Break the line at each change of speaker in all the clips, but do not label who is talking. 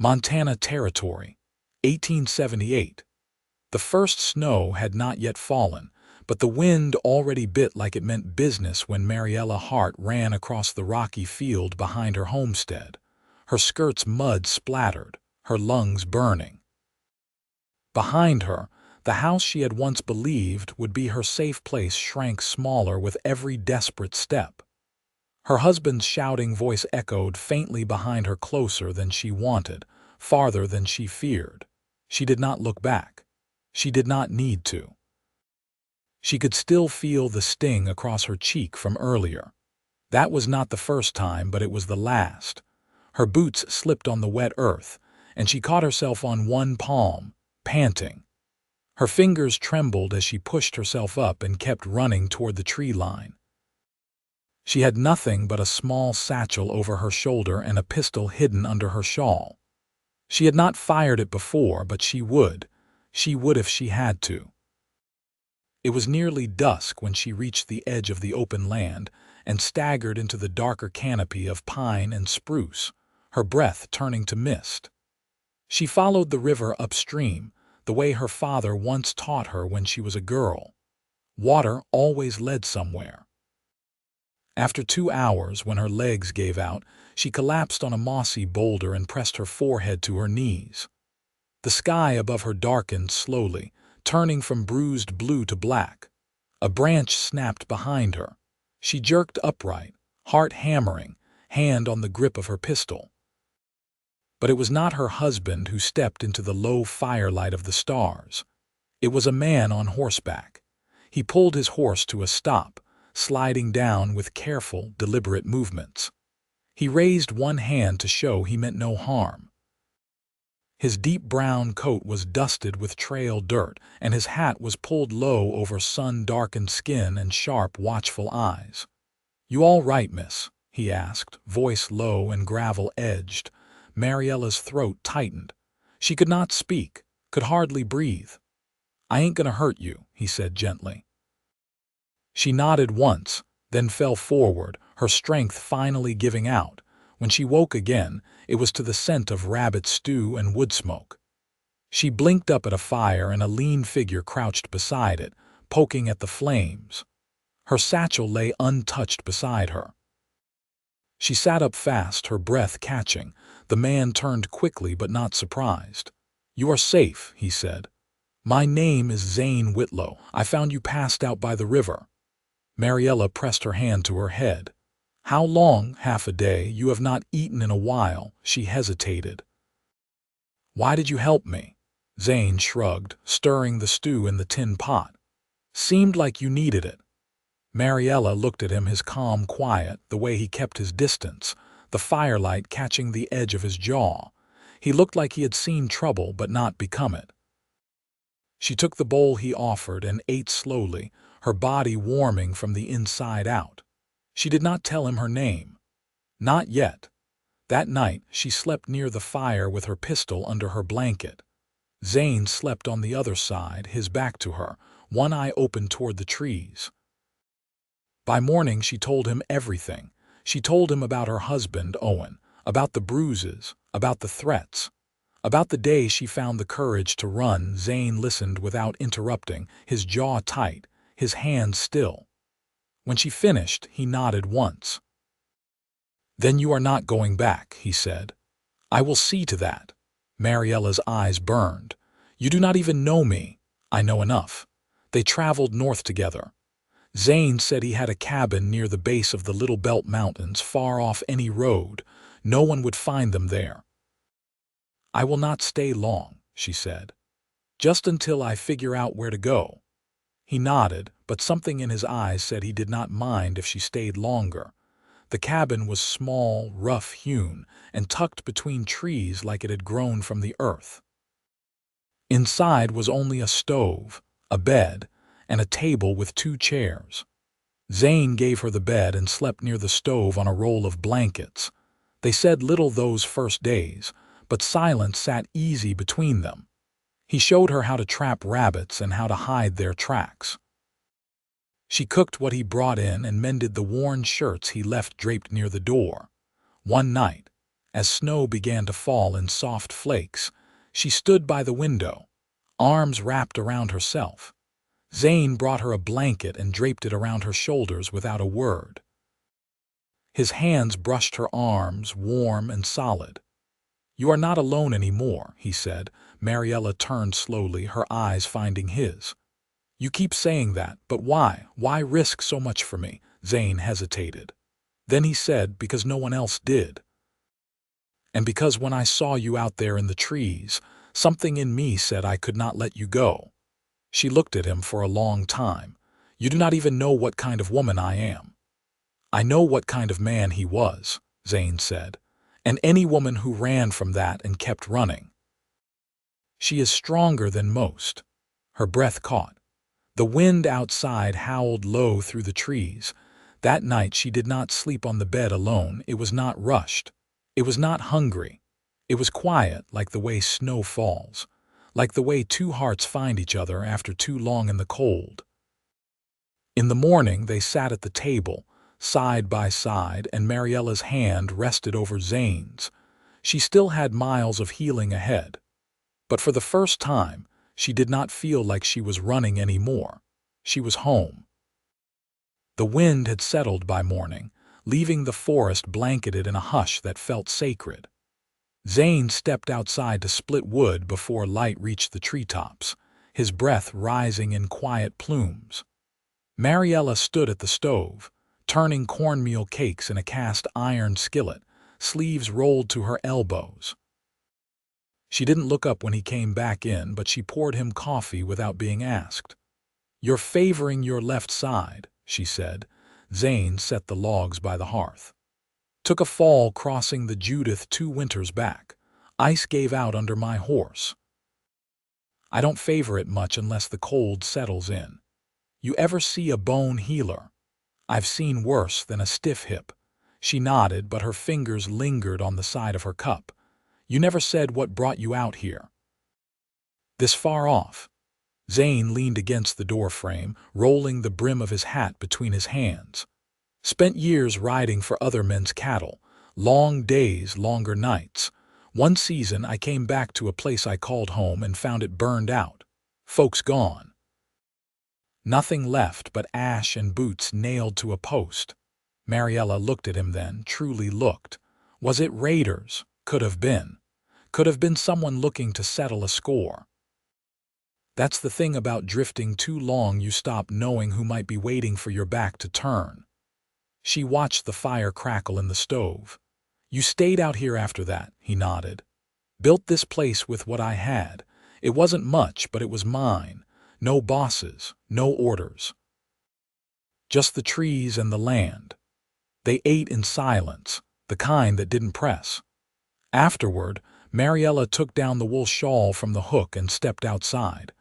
Montana Territory, 1878. The first snow had not yet fallen, but the wind already bit like it meant business when Mariella Hart ran across the rocky field behind her homestead, her skirts mud splattered, her lungs burning. Behind her, the house she had once believed would be her safe place shrank smaller with every desperate step. Her husband's shouting voice echoed faintly behind her, closer than she wanted, farther than she feared. She did not look back. She did not need to. She could still feel the sting across her cheek from earlier. That was not the first time, but it was the last. Her boots slipped on the wet earth, and she caught herself on one palm, panting. Her fingers trembled as she pushed herself up and kept running toward the tree line. She had nothing but a small satchel over her shoulder and a pistol hidden under her shawl. She had not fired it before, but she would. She would if she had to. It was nearly dusk when she reached the edge of the open land and staggered into the darker canopy of pine and spruce, her breath turning to mist. She followed the river upstream, the way her father once taught her when she was a girl. Water always led somewhere. After 2 hours, when her legs gave out, she collapsed on a mossy boulder and pressed her forehead to her knees. The sky above her darkened slowly, turning from bruised blue to black. A branch snapped behind her. She jerked upright, heart hammering, hand on the grip of her pistol. But it was not her husband who stepped into the low firelight of the stars. It was a man on horseback. He pulled his horse to a stop, sliding down with careful, deliberate movements. He raised one hand to show he meant no harm. His deep brown coat was dusted with trail dirt, and his hat was pulled low over sun-darkened skin and sharp, watchful eyes. "You all right, miss?" he asked, voice low and gravel-edged. Mariella's throat tightened. She could not speak, could hardly breathe. "I ain't gonna hurt you," he said gently. She nodded once, then fell forward, her strength finally giving out. When she woke again, it was to the scent of rabbit stew and wood smoke. She blinked up at a fire, and a lean figure crouched beside it, poking at the flames. Her satchel lay untouched beside her. She sat up fast, her breath catching. The man turned quickly but not surprised. "You are safe," he said. "My name is Zane Whitlow. I found you passed out by the river." Mariella pressed her hand to her head. "How long?" "Half a day. You have not eaten in a while." She hesitated. "Why did you help me?" Zane shrugged, stirring the stew in the tin pot. "Seemed like you needed it." Mariella looked at him, his calm quiet, the way he kept his distance, the firelight catching the edge of his jaw. He looked like he had seen trouble but not become it. She took the bowl he offered and ate slowly, her body warming from the inside out. She did not tell him her name. Not yet. That night, she slept near the fire with her pistol under her blanket. Zane slept on the other side, his back to her, one eye open toward the trees. By morning, she told him everything. She told him about her husband, Owen, about the bruises, about the threats, about the day she found the courage to run. Zane listened without interrupting, his jaw tight, his hands still. When she finished, he nodded once. "Then you are not going back," he said. "I will see to that." Mariella's eyes burned. "You do not even know me." "I know enough." They traveled north together. Zane said he had a cabin near the base of the Little Belt Mountains, far off any road. No one would find them there. "I will not stay long," she said. "Just until I figure out where to go." He nodded, but something in his eyes said he did not mind if she stayed longer. The cabin was small, rough-hewn, and tucked between trees like it had grown from the earth. Inside was only a stove, a bed, and a table with 2 chairs. Zane gave her the bed and slept near the stove on a roll of blankets. They said little those first days, but silence sat easy between them. He showed her how to trap rabbits and how to hide their tracks. She cooked what he brought in and mended the worn shirts he left draped near the door. One night, As snow began to fall in soft flakes, she stood by the window, arms wrapped around herself. Zane brought her a blanket and draped it around her shoulders without a word. His hands brushed her arms, warm and solid. "You are not alone anymore," he said. Mariella turned slowly, her eyes finding his. "You keep saying that, but why? Why risk so much for me?" Zane hesitated. Then he said, "Because no one else did. And because when I saw you out there in the trees, something in me said I could not let you go." She looked at him for a long time. "You do not even know what kind of woman I am." "I know what kind of man he was," Zane said. "And any woman who ran from that and kept running. She is stronger than most." Her breath caught. The wind outside howled low through the trees. That night she did not sleep on the bed alone. It was not rushed. It was not hungry. It was quiet, like the way snow falls, like the way two hearts find each other after too long in the cold. In the morning they sat at the table, side by side, and Mariella's hand rested over Zane's. She still had miles of healing ahead. But for the first time, she did not feel like she was running anymore. She was home. The wind had settled by morning, leaving the forest blanketed in a hush that felt sacred. Zane stepped outside to split wood before light reached the treetops, his breath rising in quiet plumes. Mariella stood at the stove, turning cornmeal cakes in a cast iron skillet, sleeves rolled to her elbows. She didn't look up when he came back in, but she poured him coffee without being asked. "You're favoring your left side," she said. Zane set the logs by the hearth. "Took a fall crossing the Judith 2 winters back. Ice gave out under my horse. I don't favor it much unless the cold settles in. You ever see a bone healer? I've seen worse than a stiff hip." She nodded, but her fingers lingered on the side of her cup. "You never said what brought you out here. This far off." Zane leaned against the doorframe, rolling the brim of his hat between his hands. "Spent years riding for other men's cattle. Long days, longer nights. One season I came back to a place I called home and found it burned out. Folks gone. Nothing left but ash and boots nailed to a post." Mariella looked at him then, truly looked. Was it raiders? Could have been. Could have been someone looking to settle a score. That's the thing about drifting too long, you stop knowing who might be waiting for your back to turn. She watched the fire crackle in the stove. "You stayed out here after that," he nodded. "Built this place with what I had. It wasn't much, but it was mine. No bosses, no orders. Just the trees and the land. They ate in silence, the kind that didn't press." Afterward, Mariella took down the wool shawl from the hook and stepped outside.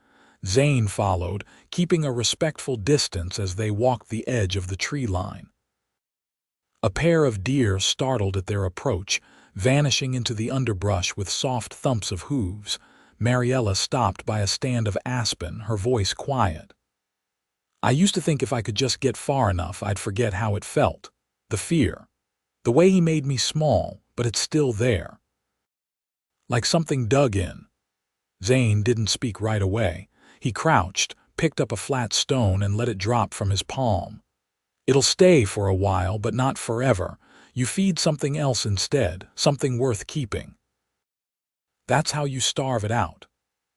Zane followed, keeping a respectful distance as they walked the edge of the tree line. A pair of deer startled at their approach, vanishing into the underbrush with soft thumps of hooves. Mariella stopped by a stand of aspen, her voice quiet. "I used to think if I could just get far enough, I'd forget how it felt. The fear. The way he made me small, but it's still there. Like something dug in." Zane didn't speak right away. He crouched, picked up a flat stone and let it drop from his palm. "It'll stay for a while, but not forever. You feed something else instead, something worth keeping. That's how you starve it out."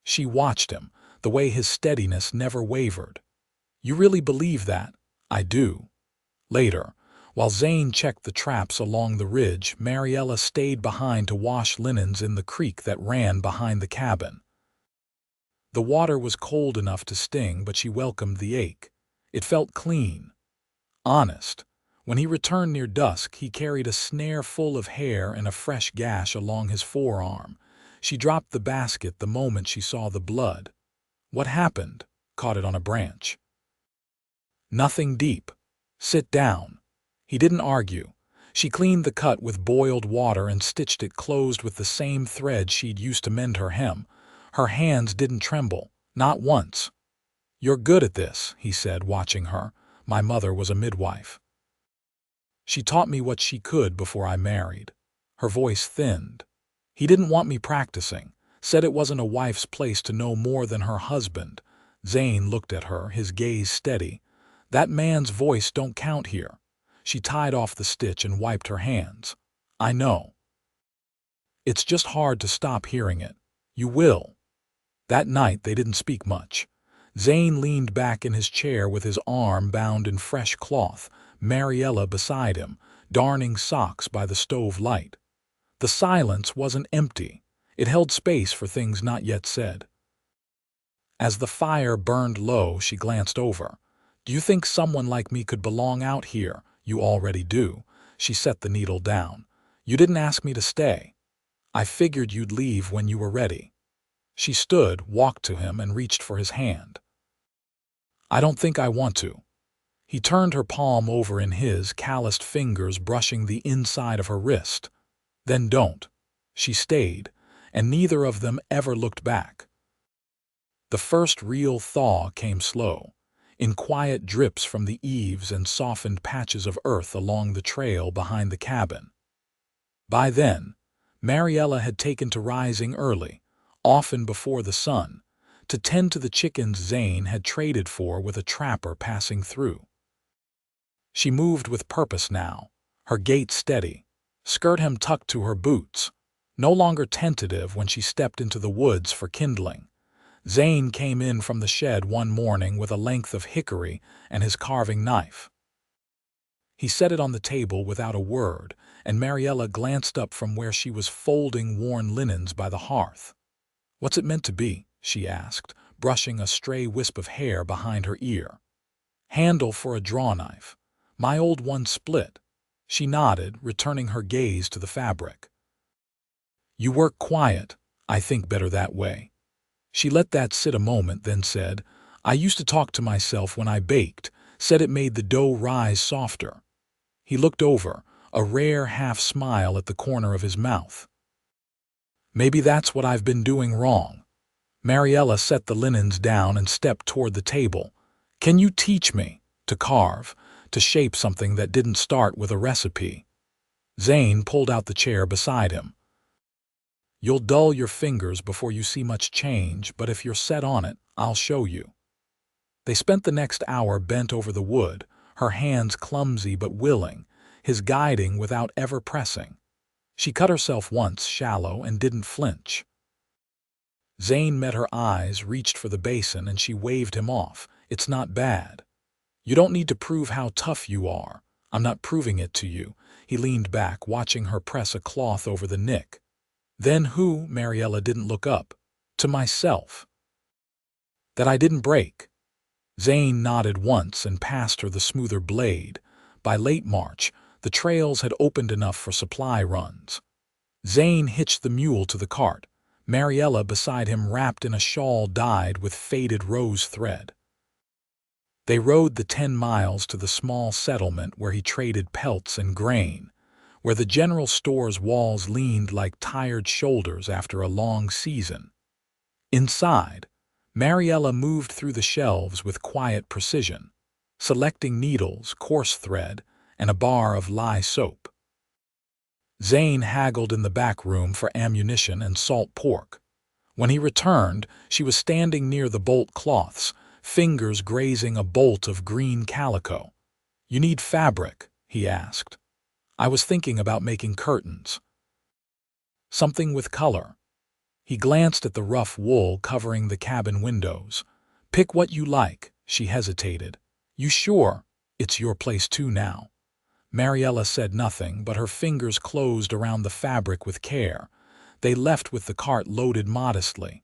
She watched him, the way his steadiness never wavered. "You really believe that?" "I do." Later, while Zane checked the traps along the ridge, Mariella stayed behind to wash linens in the creek that ran behind the cabin. The water was cold enough to sting, but she welcomed the ache. It felt clean, honest. When he returned near dusk, he carried a snare full of hair and a fresh gash along his forearm. She dropped the basket the moment she saw the blood. "What happened?" "Caught it on a branch." "Nothing deep. Sit down." He didn't argue. She cleaned the cut with boiled water and stitched it closed with the same thread she'd used to mend her hem. Her hands didn't tremble, not once. "You're good at this," he said, watching her. "My mother was a midwife. She taught me what she could before I married." Her voice thinned. "He didn't want me practicing. Said it wasn't a wife's place to know more than her husband." Zane looked at her, his gaze steady. "That man's voice don't count here." She tied off the stitch and wiped her hands. "I know. It's just hard to stop hearing it. You will." That night they didn't speak much. Zane leaned back in his chair with his arm bound in fresh cloth, Mariella beside him, darning socks by the stove light. The silence wasn't empty. It held space for things not yet said. As the fire burned low, she glanced over. "Do you think someone like me could belong out here?" "You already do." She set the needle down. "You didn't ask me to stay. I figured you'd leave when you were ready." She stood, walked to him, and reached for his hand. "I don't think I want to." He turned her palm over in his, calloused fingers brushing the inside of her wrist. "Then don't." She stayed, and neither of them ever looked back. The first real thaw came slow, in quiet drips from the eaves and softened patches of earth along the trail behind the cabin. By then, Mariella had taken to rising early, often before the sun, to tend to the chickens Zane had traded for with a trapper passing through. She moved with purpose now, her gait steady, skirt hem tucked to her boots, no longer tentative when she stepped into the woods for kindling. Zane came in from the shed one morning with a length of hickory and his carving knife. He set it on the table without a word, and Mariella glanced up from where she was folding worn linens by the hearth. "What's it meant to be?" she asked, brushing a stray wisp of hair behind her ear. "Handle for a draw knife. My old one split." She nodded, returning her gaze to the fabric. "You work quiet. I think better that way." She let that sit a moment, then said, "I used to talk to myself when I baked, said it made the dough rise softer." He looked over, a rare half-smile at the corner of his mouth. "Maybe that's what I've been doing wrong." Mariella set the linens down and stepped toward the table. "Can you teach me to carve, to shape something that didn't start with a recipe?" Zane pulled out the chair beside him. "You'll dull your fingers before you see much change, but if you're set on it, I'll show you." They spent the next hour bent over the wood, her hands clumsy but willing, his guiding without ever pressing. She cut herself once shallow and didn't flinch. Zane met her eyes, reached for the basin, and she waved him off. "It's not bad. You don't need to prove how tough you are. I'm not proving it to you." He leaned back, watching her press a cloth over the nick. "Then who?" Mariella didn't look up. "To myself. That I didn't break." Zane nodded once and passed her the smoother blade. By late March, the trails had opened enough for supply runs. Zane hitched the mule to the cart, Mariella beside him wrapped in a shawl dyed with faded rose thread. They rode the 10 miles to the small settlement where he traded pelts and grain, where the general store's walls leaned like tired shoulders after a long season. Inside, Mariella moved through the shelves with quiet precision, selecting needles, coarse thread, and a bar of lye soap. Zane haggled in the back room for ammunition and salt pork. When he returned, she was standing near the bolt cloths, fingers grazing a bolt of green calico. "You need fabric?" he asked. "I was thinking about making curtains." "Something with color." He glanced at the rough wool covering the cabin windows. "Pick what you like." She hesitated. "You sure? It's your place too now." Mariella said nothing, but her fingers closed around the fabric with care. They left with the cart loaded modestly.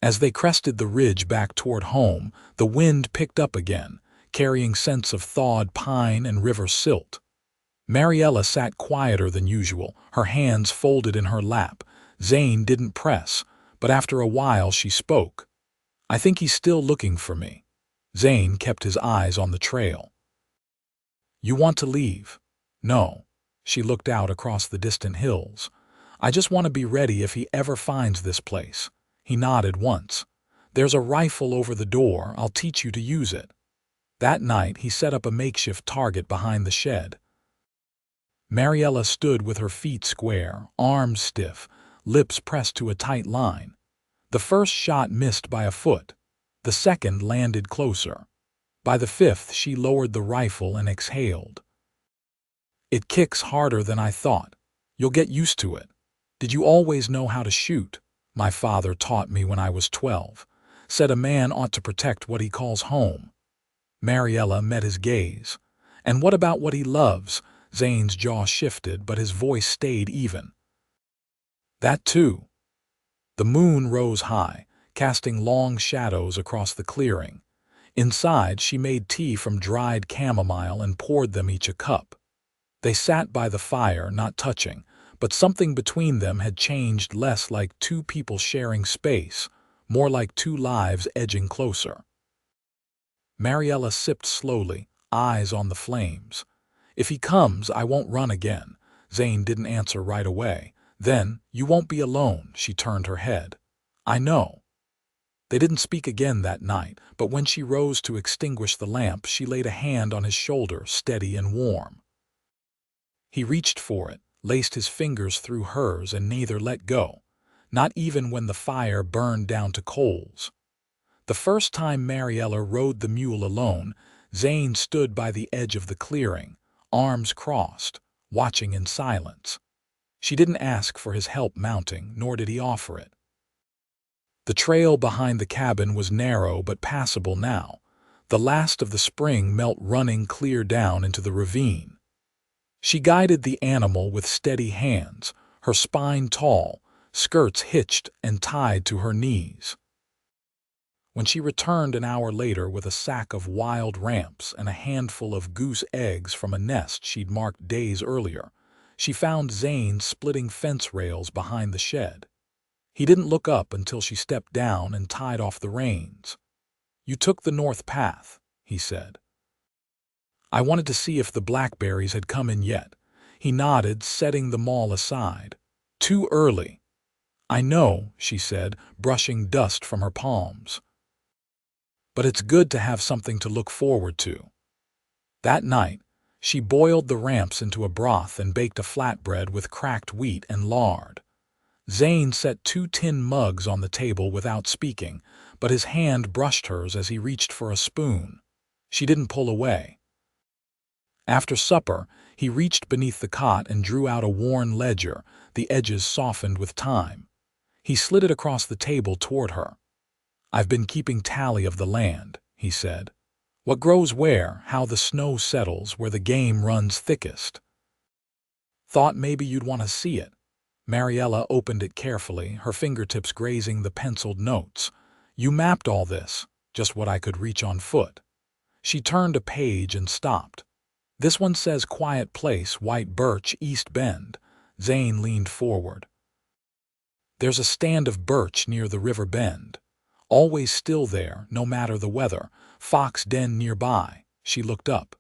As they crested the ridge back toward home, the wind picked up again, carrying scents of thawed pine and river silt. Mariella sat quieter than usual, her hands folded in her lap. Zane didn't press, but after a while she spoke. "I think he's still looking for me." Zane kept his eyes on the trail. "You want to leave?" "No." She looked out across the distant hills. "I just want to be ready if he ever finds this place." He nodded once. "There's a rifle over the door. I'll teach you to use it." That night he set up a makeshift target behind the shed. Mariella stood with her feet square, arms stiff, lips pressed to a tight line. The first shot missed by a foot. The second landed closer. By the fifth, she lowered the rifle and exhaled. "It kicks harder than I thought. You'll get used to it. Did you always know how to shoot? My father taught me when I was 12. Said a man ought to protect what he calls home." Mariella met his gaze. "And what about what he loves?" Zane's jaw shifted, but his voice stayed even. "That too." The moon rose high, casting long shadows across the clearing. Inside, she made tea from dried chamomile and poured them each a cup. They sat by the fire, not touching, but something between them had changed, less like two people sharing space, more like two lives edging closer. Mariella sipped slowly, eyes on the flames. "If he comes, I won't run again." Zane didn't answer right away. "Then, you won't be alone." She turned her head. "I know." They didn't speak again that night, but when she rose to extinguish the lamp, she laid a hand on his shoulder, steady and warm. He reached for it, laced his fingers through hers, and neither let go, not even when the fire burned down to coals. The first time Mariella rode the mule alone, Zane stood by the edge of the clearing, arms crossed, watching in silence. She didn't ask for his help mounting, nor did he offer it. The trail behind the cabin was narrow but passable now, the last of the spring melt running clear down into the ravine. She guided the animal with steady hands, her spine tall, skirts hitched and tied to her knees. When she returned an hour later with a sack of wild ramps and a handful of goose eggs from a nest she'd marked days earlier, she found Zane splitting fence rails behind the shed. He didn't look up until she stepped down and tied off the reins. "You took the north path," he said. "I wanted to see if the blackberries had come in yet." He nodded, setting the maul aside. "Too early." "I know," she said, brushing dust from her palms. "But it's good to have something to look forward to." That night, she boiled the ramps into a broth and baked a flatbread with cracked wheat and lard. Zane set 2 tin mugs on the table without speaking, but his hand brushed hers as he reached for a spoon. She didn't pull away. After supper, he reached beneath the cot and drew out a worn ledger, the edges softened with time. He slid it across the table toward her. "I've been keeping tally of the land," he said. "What grows where, how the snow settles, where the game runs thickest. Thought maybe you'd want to see it." Mariella opened it carefully, her fingertips grazing the penciled notes. "You mapped all this, just what I could reach on foot." She turned a page and stopped. "This one says Quiet Place, White Birch, East Bend." Zane leaned forward. "There's a stand of birch near the river bend. Always still there, no matter the weather. Fox den nearby." She looked up.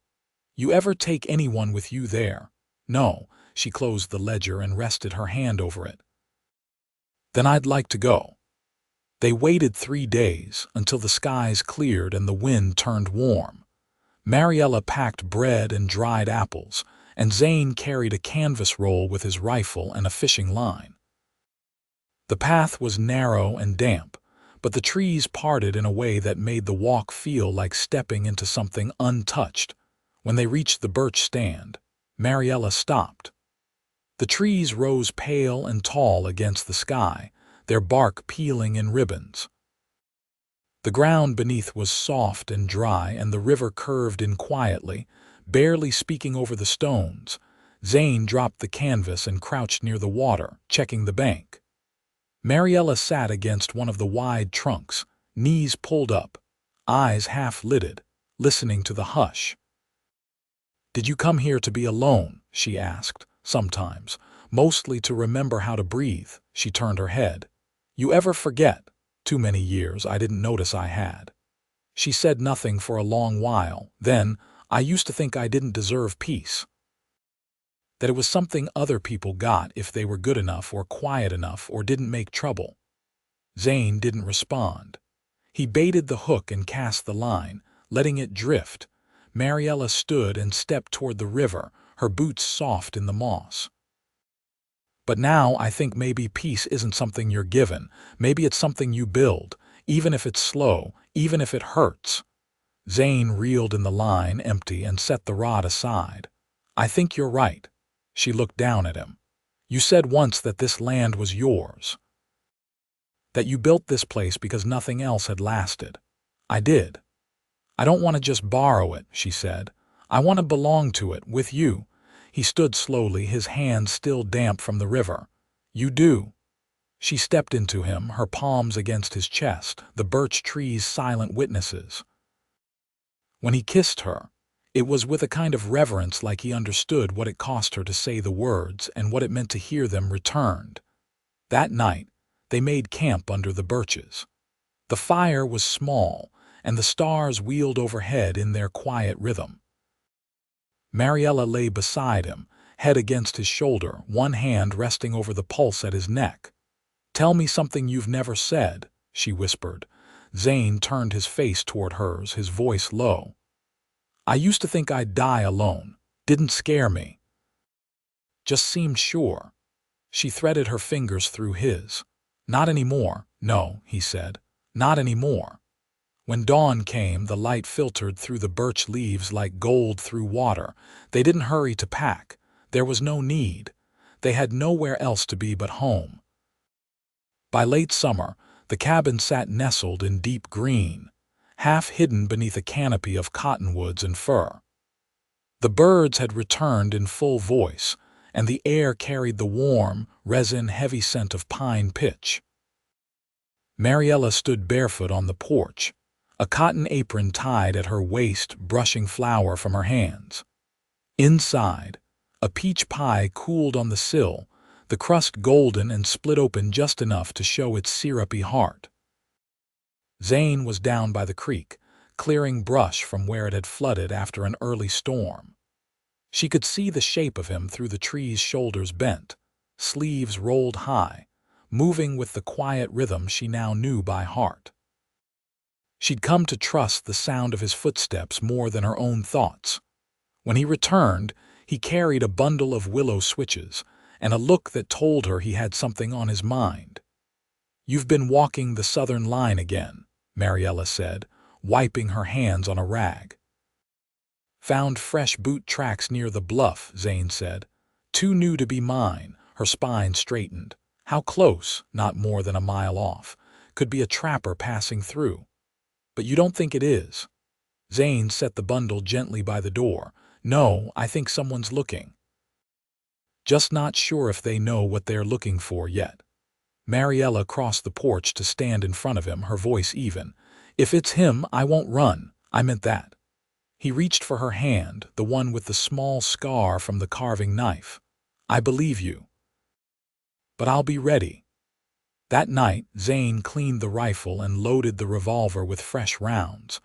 "You ever take anyone with you there?" "No." She closed the ledger and rested her hand over it. "Then I'd like to go." They waited 3 days, until the skies cleared and the wind turned warm. Mariella packed bread and dried apples, and Zane carried a canvas roll with his rifle and a fishing line. The path was narrow and damp, but the trees parted in a way that made the walk feel like stepping into something untouched. When they reached the birch stand, Mariella stopped. The trees rose pale and tall against the sky, their bark peeling in ribbons. The ground beneath was soft and dry, and the river curved in quietly, barely speaking over the stones. Zane dropped the canvas and crouched near the water, checking the bank. Mariella sat against one of the wide trunks, knees pulled up, eyes half-lidded, listening to the hush. "Did you come here to be alone?" she asked. "Sometimes. Mostly to remember how to breathe." She turned her head. "You ever forget?" "Too many years I didn't notice I had." She said nothing for a long while. Then, "I used to think I didn't deserve peace. That it was something other people got if they were good enough or quiet enough or didn't make trouble." Zane didn't respond. He baited the hook and cast the line, letting it drift. Mariella stood and stepped toward the river, her boots soft in the moss. "But now I think maybe peace isn't something you're given. Maybe it's something you build, even if it's slow, even if it hurts." Zane reeled in the line empty and set the rod aside. "I think you're right." She looked down at him. "You said once that this land was yours. That you built this place because nothing else had lasted." "I did." "I don't want to just borrow it," she said. "I want to belong to it, with you." He stood slowly, his hands still damp from the river. "You do." She stepped into him, her palms against his chest, the birch trees silent witnesses. When he kissed her, it was with a kind of reverence, like he understood what it cost her to say the words and what it meant to hear them returned. That night, they made camp under the birches. The fire was small, and the stars wheeled overhead in their quiet rhythm. Mariella lay beside him, head against his shoulder, one hand resting over the pulse at his neck. "Tell me something you've never said," she whispered. Zane turned his face toward hers, his voice low. "I used to think I'd die alone. Didn't scare me. Just seemed sure." She threaded her fingers through his. "Not anymore." "No," he said. "Not anymore." When dawn came, the light filtered through the birch leaves like gold through water. They didn't hurry to pack. There was no need. They had nowhere else to be but home. By late summer, the cabin sat nestled in deep green, half hidden beneath a canopy of cottonwoods and fir. The birds had returned in full voice, and the air carried the warm, resin-heavy scent of pine pitch. Mariella stood barefoot on the porch, a cotton apron tied at her waist, brushing flour from her hands. Inside, a peach pie cooled on the sill, the crust golden and split open just enough to show its syrupy heart. Zane was down by the creek, clearing brush from where it had flooded after an early storm. She could see the shape of him through the tree's shoulders bent, sleeves rolled high, moving with the quiet rhythm she now knew by heart. She'd come to trust the sound of his footsteps more than her own thoughts. When he returned, he carried a bundle of willow switches and a look that told her he had something on his mind. "You've been walking the southern line again," Mariella said, wiping her hands on a rag. "Found fresh boot tracks near the bluff," Zane said. "Too new to be mine." Her spine straightened. "How close?" "Not more than a mile off. Could be a trapper passing through." "But you don't think it is?" Zane set the bundle gently by the door. "No, I think someone's looking. Just not sure if they know what they're looking for yet." Mariella crossed the porch to stand in front of him, her voice even. "If it's him, I won't run. I meant that." He reached for her hand, the one with the small scar from the carving knife. "I believe you. But I'll be ready." That night, Zane cleaned the rifle and loaded the revolver with fresh rounds.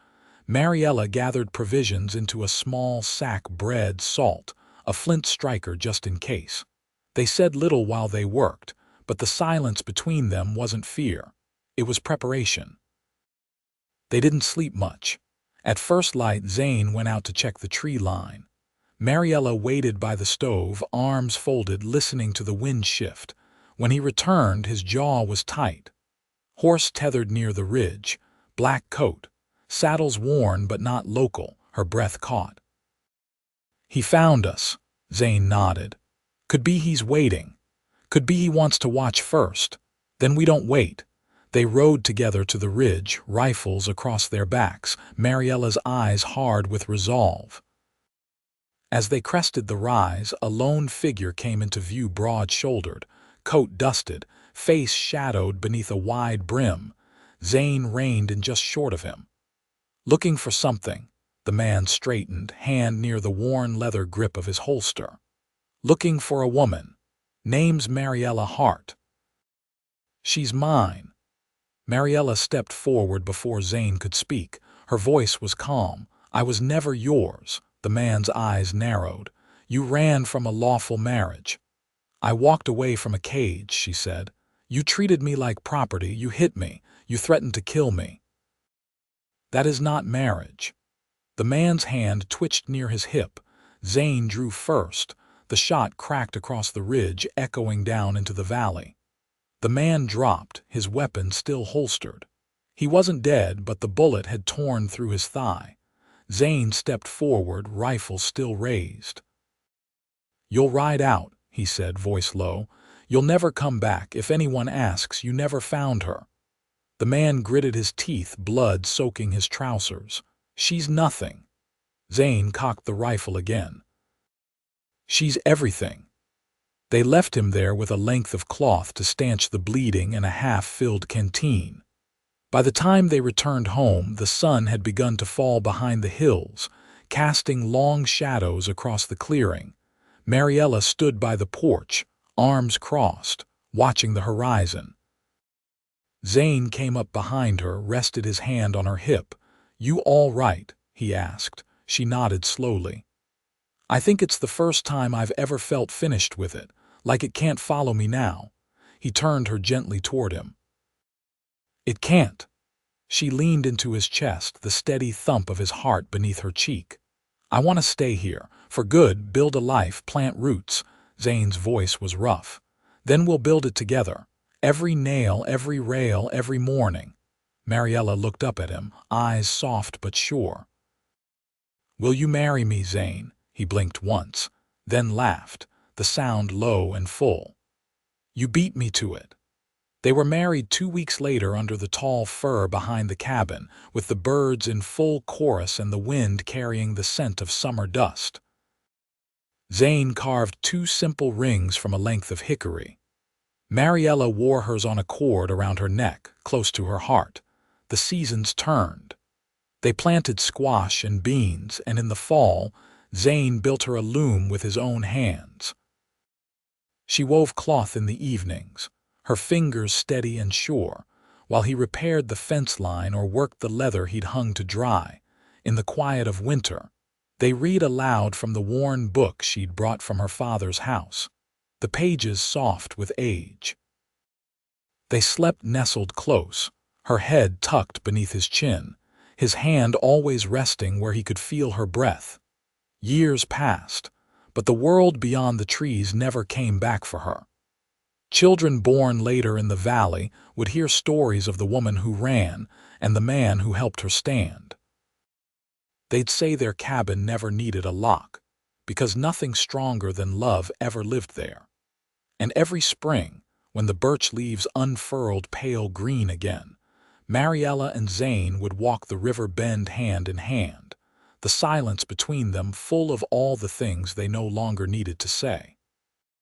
Mariella gathered provisions into a small sack: bread, salt, a flint striker just in case. They said little while they worked, but the silence between them wasn't fear. It was preparation. They didn't sleep much. At first light, Zane went out to check the tree line. Mariella waited by the stove, arms folded, listening to the wind shift. When he returned, his jaw was tight. Horse tethered near the ridge, black coat, saddles worn but not local, her breath caught. "He found us," Zane nodded. "Could be he's waiting. Could be he wants to watch first. Then we don't wait." They rode together to the ridge, rifles across their backs, Mariella's eyes hard with resolve. As they crested the rise, a lone figure came into view, broad-shouldered, coat dusted, face shadowed beneath a wide brim. Zane reined in just short of him. Looking for something, the man straightened, hand near the worn leather grip of his holster. "Looking for a woman. Name's Mariella Hart." "She's mine." Mariella stepped forward before Zane could speak. Her voice was calm. "I was never yours." The man's eyes narrowed. "You ran from a lawful marriage." "I walked away from a cage," she said. "You treated me like property. You hit me. You threatened to kill me." "That is not marriage." The man's hand twitched near his hip. Zane drew first. The shot cracked across the ridge, echoing down into the valley. The man dropped, his weapon still holstered. He wasn't dead, but the bullet had torn through his thigh. Zane stepped forward, rifle still raised. "You'll ride out," he said, voice low. "You'll never come back. If anyone asks, you never found her." The man gritted his teeth, blood soaking his trousers. "She's nothing." Zane cocked the rifle again. "She's everything." They left him there with a length of cloth to stanch the bleeding and a half-filled canteen. By the time they returned home, the sun had begun to fall behind the hills, casting long shadows across the clearing. Mariella stood by the porch, arms crossed, watching the horizon. Zane came up behind her, rested his hand on her hip. "You all right?" he asked. She nodded slowly. "I think it's the first time I've ever felt finished with it, like it can't follow me now." He turned her gently toward him. "It can't." She leaned into his chest, the steady thump of his heart beneath her cheek. "I want to stay here, for good, build a life, plant roots." Zane's voice was rough. "Then we'll build it together. Every nail, every rail, every morning." Mariella looked up at him, eyes soft but sure. "Will you marry me, Zane?" He blinked once, then laughed, the sound low and full. "You beat me to it." They were married 2 weeks later under the tall fir behind the cabin, with the birds in full chorus and the wind carrying the scent of summer dust. Zane carved 2 simple rings from a length of hickory. Mariella wore hers on a cord around her neck, close to her heart. The seasons turned. They planted squash and beans, and in the fall, Zane built her a loom with his own hands. She wove cloth in the evenings, her fingers steady and sure, while he repaired the fence line or worked the leather he'd hung to dry. In the quiet of winter, they read aloud from the worn book she'd brought from her father's house, the pages soft with age. They slept nestled close, her head tucked beneath his chin, his hand always resting where he could feel her breath. Years passed, but the world beyond the trees never came back for her. Children born later in the valley would hear stories of the woman who ran and the man who helped her stand. They'd say their cabin never needed a lock, because nothing stronger than love ever lived there. And every spring, when the birch leaves unfurled pale green again, Mariella and Zane would walk the river bend hand in hand, the silence between them full of all the things they no longer needed to say.